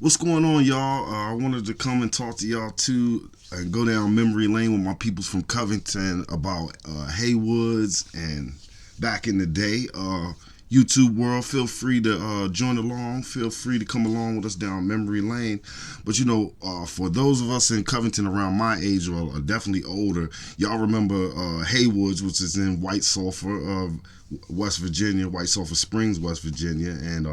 What's going on, y'all? I wanted to come and talk to y'all too and go down memory lane with my peoples from Covington about Haywoodz and back in the day. YouTube world, feel free to join along. Feel free to come along with us down memory lane. But for those of us in Covington around my age or definitely older, y'all remember Haywoodz, which is in White Sulphur, West Virginia, White Sulphur Springs, West Virginia, and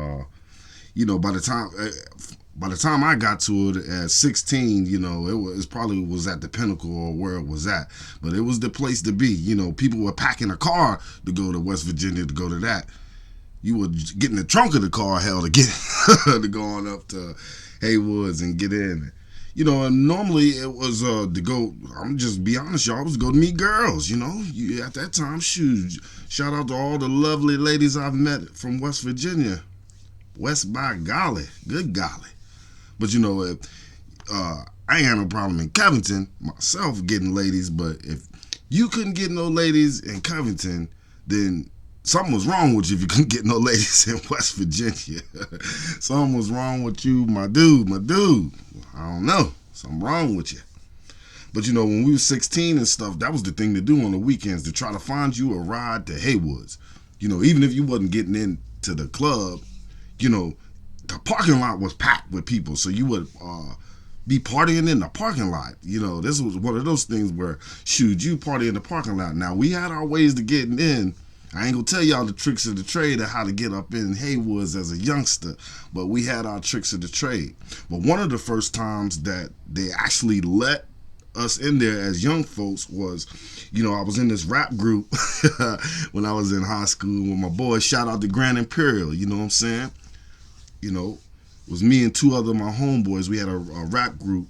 by the time I got to it at 16, it probably was at the pinnacle or where it was at. But it was the place to be. People were packing a car to go to West Virginia to go to that. You would get in the trunk of the car, hell, to get to go on up to Haywoodz and get in. And normally it was to go. I'm just be honest, y'all, was go to meet girls. At that time, shout out to all the lovely ladies I've met from West Virginia. West by golly, good golly. But I ain't had no problem in Covington myself getting ladies. But if you couldn't get no ladies in Covington, then something was wrong with you if you couldn't get no ladies in West Virginia. Something was wrong with you, my dude. I don't know. Something wrong with you. But when we were 16 and stuff, that was the thing to do on the weekends, to try to find you a ride to Haywoodz. Even if you wasn't getting into the club, the parking lot was packed with people. So you would be partying in the parking lot. This was one of those things where, you party in the parking lot. Now, we had our ways to getting in. I ain't gonna tell y'all the tricks of the trade of how to get up in Haywoodz as a youngster, but we had our tricks of the trade. But one of the first times that they actually let us in there as young folks was, I was in this rap group when I was in high school with my boys. Shout out to Grand Imperial, you know what I'm saying? It was me and two other my homeboys. We had a rap group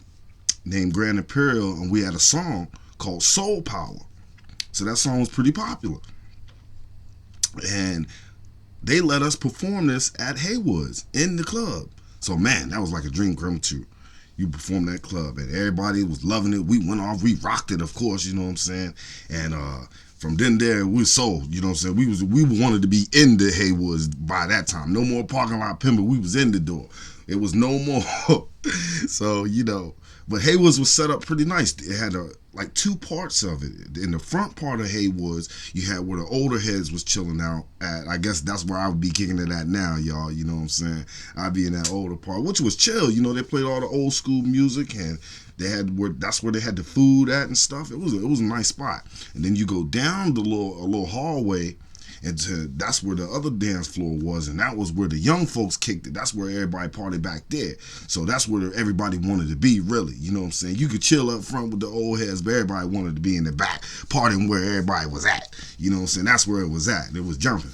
named Grand Imperial, and we had a song called Soul Power. So that song was pretty popular. And they let us perform this at Haywoodz in the club. So, man, that was like a dream come true. You perform that club, and everybody was loving it. We went off, we rocked it, of course, you know what I'm saying? And from then there, we sold, you know what I'm saying? We wanted to be in the Haywoodz by that time. No more parking lot pimping. We was in the door. It was no more. So, but Haywoodz was set up pretty nice. It had like two parts of it. In the front part of Haywoodz, you had where the older heads was chilling out at. I guess that's where I would be kicking it at now, y'all. You know what I'm saying? I'd be in that older part, which was chill. They played all the old school music, and that's where they had the food at and stuff. It was a nice spot. And then you go down a little hallway, and that's where the other dance floor was, and that was where the young folks kicked it. That's where everybody partied back there. So that's where everybody wanted to be, really. You know what I'm saying? You could chill up front with the old heads, but everybody wanted to be in the back, partying where everybody was at. You know what I'm saying? That's where it was at. It was jumping.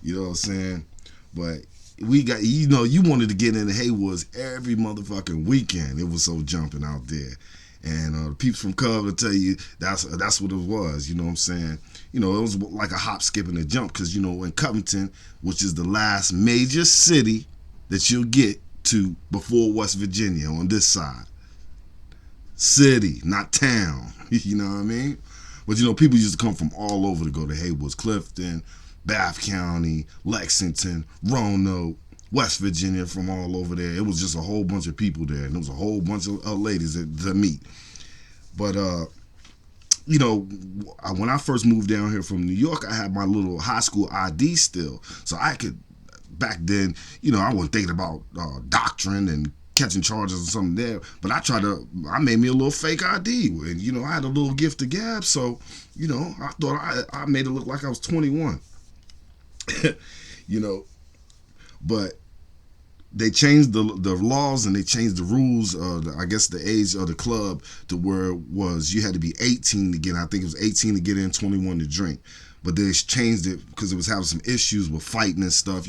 You know what I'm saying? But we got, you wanted to get into Haywoodz every motherfucking weekend. It was so jumping out there. And the people from Cov will tell you that's what it was, you know what I'm saying? It was like a hop, skip, and a jump, because, in Covington, which is the last major city that you'll get to before West Virginia on this side. City, not town, you know what I mean? But, people used to come from all over to go to Haywoodz, Clifton, Bath County, Lexington, Roanoke, West Virginia, from all over there. It was just a whole bunch of people there, and there was a whole bunch of ladies to meet. But, when I first moved down here from New York, I had my little high school ID still. So I could, back then, I wasn't thinking about doctrine and catching charges or something there. But I made me a little fake ID. And, I had a little gift of gab. So, I thought I made it look like I was 21. But they changed the laws, and they changed the rules of, I guess, the age of the club to where it was you had to be 18 to get in. I think it was 18 to get in, 21 to drink. But they changed it because it was having some issues with fighting and stuff.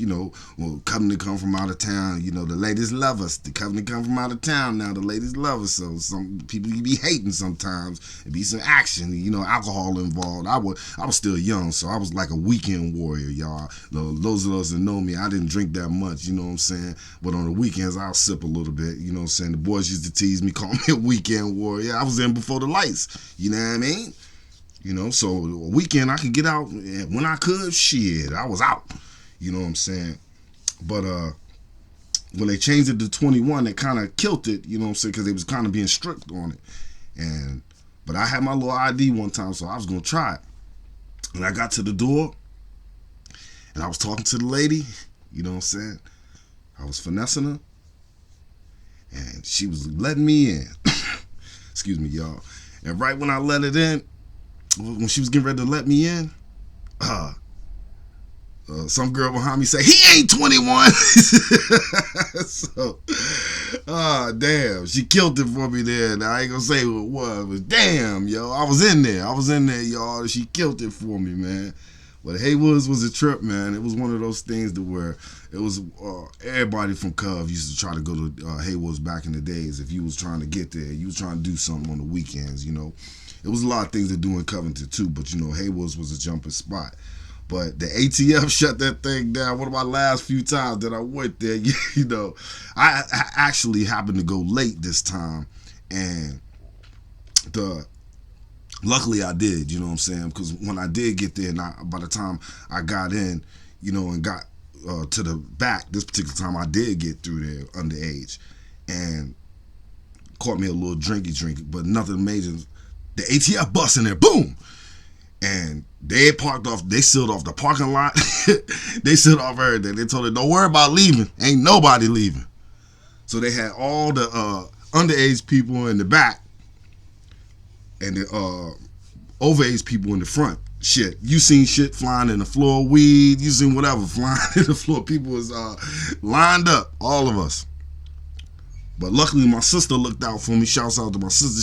Covington come from out of town. The ladies love us. The Covington come from out of town now. The ladies love us. So some people be hating sometimes. It be some action. Alcohol involved. I was still young, so I was like a weekend warrior, y'all. Those of us that know me, I didn't drink that much. You know what I'm saying? But on the weekends, I'll sip a little bit. You know what I'm saying? The boys used to tease me, call me a weekend warrior. I was in before the lights. You know what I mean? So a weekend I could get out, and when I could, shit, I was out. You know what I'm saying? But when they changed it to 21, they kind of killed it, you know what I'm saying, because they was kind of being strict on it. But I had my little ID one time, so I was going to try it. And I got to the door, and I was talking to the lady, you know what I'm saying. I was finessing her, and she was letting me in. Excuse me, y'all. And right when I let it in, when she was getting ready to let me in, some girl behind me say, "He ain't 21." So, damn, she killed it for me there. Now, I ain't gonna say what it was, but damn, yo, I was in there, y'all. She killed it for me, man. But Haywoodz was a trip, man. It was one of those things to where it was everybody from Cov used to try to go to Haywoodz back in the days. If you was trying to get there, you was trying to do something on the weekends, you know. It was a lot of things to do in Covington too, but you know, Haywoodz was a jumping spot. But the ATF shut that thing down. One of my last few times that I went there, you know, I actually happened to go late this time, and luckily I did, you know what I'm saying, because when I did get there, and by the time I got in, you know, and got to the back, this particular time I did get through there underage, and caught me a little drinky, but nothing major. The ATF bus in there, boom. And they sealed off the parking lot. They sealed off everything. They told her, don't worry about leaving. Ain't nobody leaving. So they had all the underage people in the back and the overage people in the front. Shit, you seen shit flying in the floor, weed, you seen whatever flying in the floor. People was lined up, all of us. But luckily my sister looked out for me. Shouts out to my sister.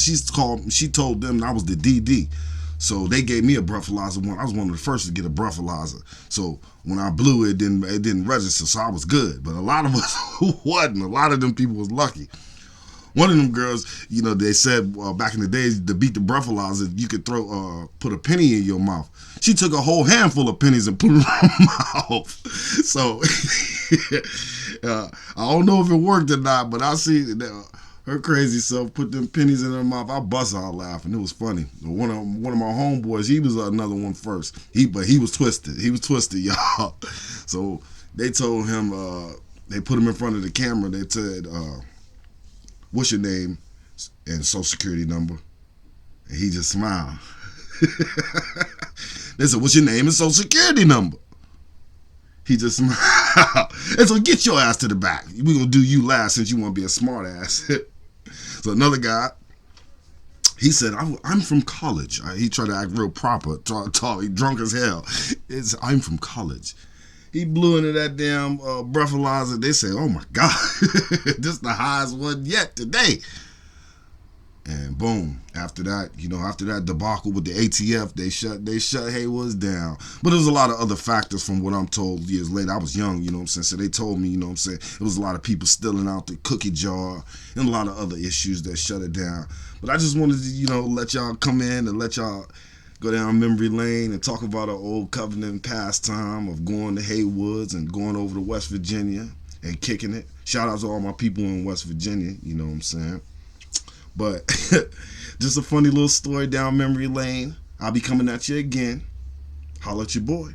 She told them I was the DD. So they gave me a breathalyzer. I was one of the first to get a breathalyzer. So when I blew it, didn't register, so I was good. But a lot of us wasn't. A lot of them people was lucky. One of them girls, you know, they said back in the days to beat the breathalyzer, you could put a penny in your mouth. She took a whole handful of pennies and put it in her mouth. So I don't know if it worked or not, but I see her crazy self put them pennies in her mouth. I bust out laughing. It was funny. One of my homeboys, he was another one first. But he was twisted. He was twisted, y'all. So they told him, they put him in front of the camera. They said, what's your name and social security number? And he just smiled. They said, what's your name and social security number? He just smiled. And so get your ass to the back. We're going to do you last since you want to be a smart ass. So another guy, he said, I'm from college. He tried to act real proper, talk, he drunk as hell. I'm from college. He blew into that damn breathalyzer. They say, oh my God, this is the highest one yet today. And boom, after that debacle with the ATF, they shut Haywoodz down. But there was a lot of other factors from what I'm told years later. I was young, you know what I'm saying? So they told me, you know what I'm saying, it was a lot of people stealing out the cookie jar and a lot of other issues that shut it down. But I just wanted to, you know, let y'all come in and let y'all go down memory lane and talk about our old Covington pastime of going to Haywoodz and going over to West Virginia and kicking it. Shout out to all my people in West Virginia, you know what I'm saying? But just a funny little story down memory lane. I'll be coming at you again. Holla at your boy.